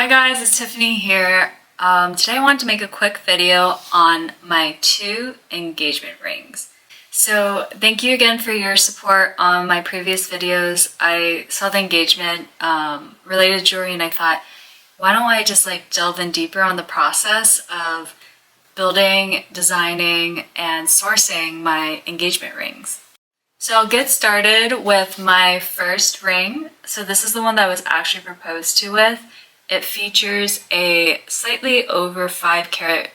Hi guys, it's Tiffany here. Today I wanted to make a quick video on my 2 engagement rings. So thank you again for your support on my previous videos. I saw the engagement related jewelry and I thought, why don't I just delve in deeper on the process of building, designing, and sourcing my engagement rings. So I'll get started with my first ring. So this is the one that I was actually proposed to with. It features a slightly over 5 carat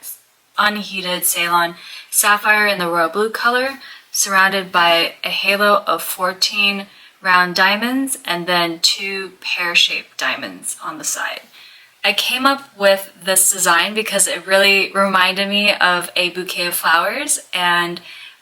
unheated Ceylon sapphire in the royal blue color, surrounded by a halo of 14 round diamonds and then 2 pear-shaped diamonds on the side. I came up with this design because it really reminded me of a bouquet of flowers, and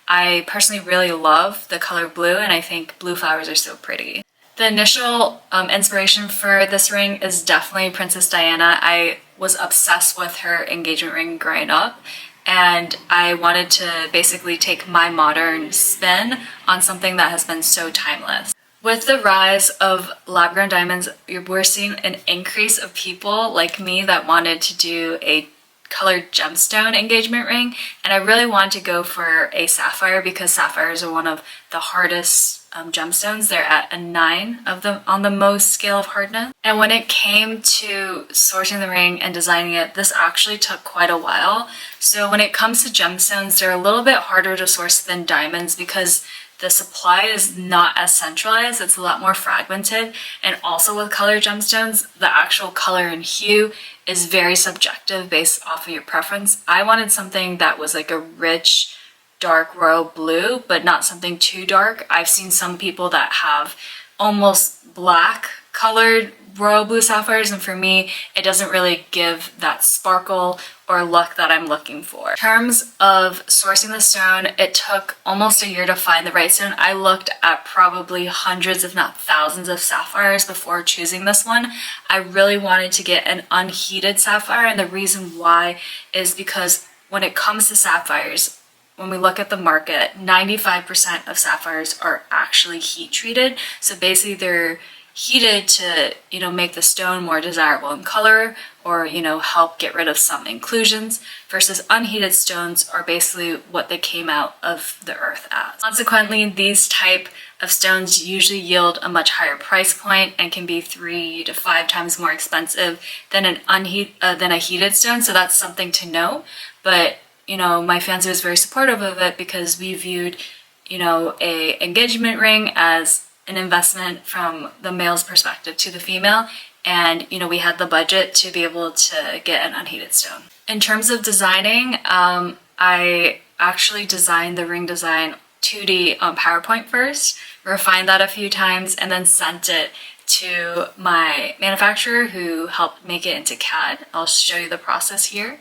I personally really love the color blue, and I think blue flowers are so pretty. The initial inspiration for this ring is definitely Princess Diana. I was obsessed with her engagement ring growing up, and I wanted to basically take my modern spin on something that has been so timeless. With the rise of lab-grown diamonds, we're seeing an increase of people like me that wanted to do a colored gemstone engagement ring, and I really wanted to go for a sapphire because sapphires are one of the hardest gemstones. They're at a 9 of them on the most scale of hardness. And when it came to sourcing the ring and designing it, this actually took quite a while. So when it comes to gemstones, they're a little bit harder to source than diamonds because the supply is not as centralized, it's a lot more fragmented. And also with colored gemstones, the actual color and hue is very subjective based off of your preference. I wanted something that was like a rich, dark royal blue, but not something too dark. I've seen some people that have almost black colored royal blue sapphires, and for me, it doesn't really give that sparkle or look that I'm looking for. In terms of sourcing the stone, it took almost a year to find the right stone. I looked at probably hundreds, if not thousands, of sapphires before choosing this one. I really wanted to get an unheated sapphire, and the reason why is because when it comes to sapphires, when we look at the market, 95% of sapphires are actually heat treated. So basically they're heated to, make the stone more desirable in color or, help get rid of some inclusions, versus unheated stones are basically what they came out of the earth as. Consequently, these type of stones usually yield a much higher price point and can be 3 to 5 times more expensive than a heated stone. So that's something to know. But my fiance was very supportive of it because we viewed, a engagement ring as an investment from the male's perspective to the female, and we had the budget to be able to get an unheated stone. In terms of designing, I actually designed the ring design 2D on PowerPoint first, refined that a few times, and then sent it to my manufacturer who helped make it into CAD. I'll show you the process here.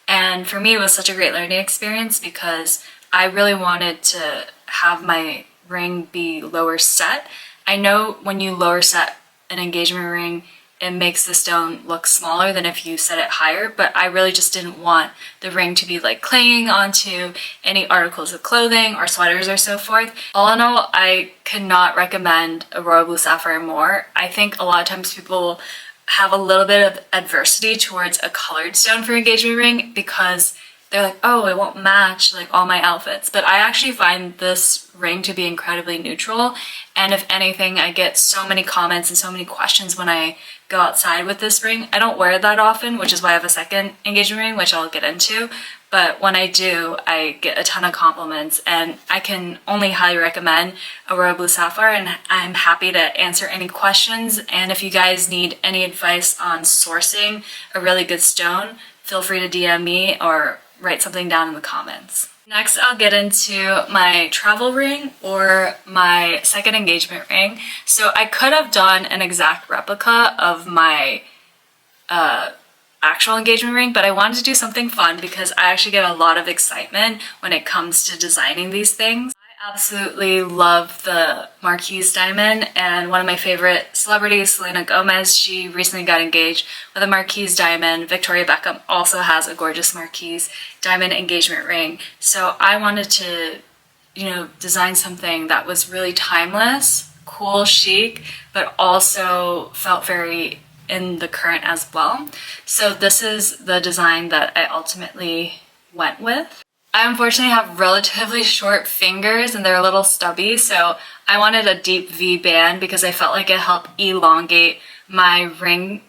And for me, it was such a great learning experience because I really wanted to have my ring be lower set. I know when you lower set an engagement ring, it makes the stone look smaller than if you set it higher, but I really just didn't want the ring to be clinging onto any articles of clothing or sweaters or so forth. All in all, I could not recommend a royal blue sapphire more. I think a lot of times people have a little bit of adversity towards a colored stone for engagement ring because they're like, oh, it won't match all my outfits. But I actually find this ring to be incredibly neutral. And if anything, I get so many comments and so many questions when I go outside with this ring. I don't wear it that often, which is why I have a second engagement ring, which I'll get into. But when I do, I get a ton of compliments, and I can only highly recommend a royal blue sapphire, and I'm happy to answer any questions. And if you guys need any advice on sourcing a really good stone, feel free to DM me or write something down in the comments. Next, I'll get into my travel ring or my second engagement ring. So I could have done an exact replica of my actual engagement ring, but I wanted to do something fun because I actually get a lot of excitement when it comes to designing these things. I absolutely love the Marquise diamond, and one of my favorite celebrities, Selena Gomez, she recently got engaged with a Marquise diamond. Victoria Beckham also has a gorgeous Marquise diamond engagement ring. So I wanted to, design something that was really timeless, cool, chic, but also felt very in the current as well. So this is the design that I ultimately went with. I unfortunately have relatively short fingers and they're a little stubby, so I wanted a deep V band because I felt like it helped elongate my ring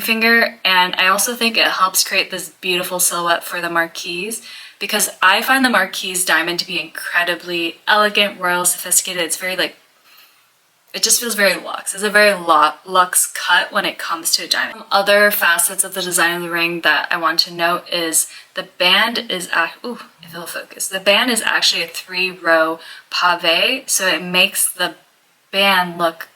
finger, and I also think it helps create this beautiful silhouette for the marquise because I find the marquise diamond to be incredibly elegant, royal, sophisticated. It's very like, it just feels very luxe. It's a very luxe cut when it comes to a diamond. Other facets of the design of the ring that I want to note is the band is, ooh, if it'll focus. The band is actually a 3-row pave, so it makes the band look,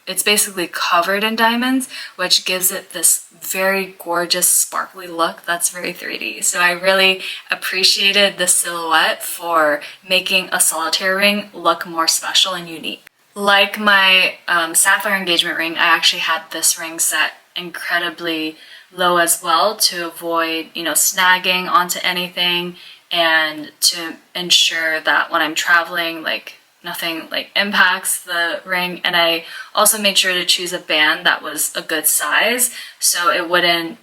it's basically covered in diamonds, which gives it this very gorgeous, sparkly look that's very 3D. So I really appreciated the silhouette for making a solitaire ring look more special and unique. Like my Sapphire engagement ring, I actually had this ring set incredibly low as well to avoid, you know, snagging onto anything and to ensure that when I'm traveling, like nothing like impacts the ring. And I also made sure to choose a band that was a good size so it wouldn't,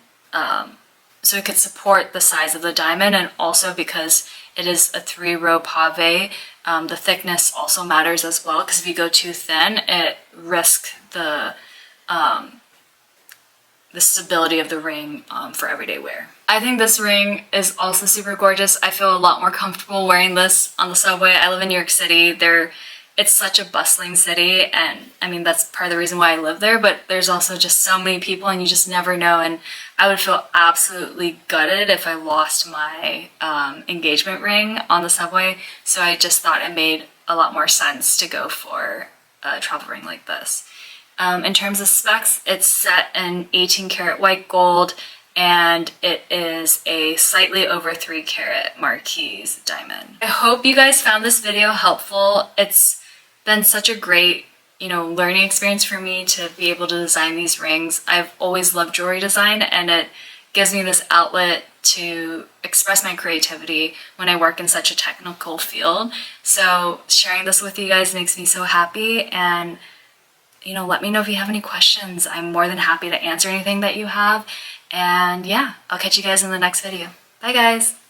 so it could support the size of the diamond, and also because it is a 3-row pave, the thickness also matters as well, because if you go too thin, it risks the stability of the ring for everyday wear. I think this ring is also super gorgeous. I feel a lot more comfortable wearing this on the subway. I live in New York City. It's such a bustling city, and I mean that's part of the reason why I live there, but there's also just so many people and you just never know, and I would feel absolutely gutted if I lost my engagement ring on the subway, so I just thought it made a lot more sense to go for a travel ring like this. In terms of specs, it's set in 18 karat white gold, and it is a slightly over 3 carat marquise diamond. I hope you guys found this video helpful. It's been such a great, you know, learning experience for me to be able to design these rings. I've always loved jewelry design, and it gives me this outlet to express my creativity when I work in such a technical field. So sharing this with you guys makes me so happy, and you know, let me know if you have any questions. I'm more than happy to answer anything that you have. And yeah, I'll catch you guys in the next video. Bye guys!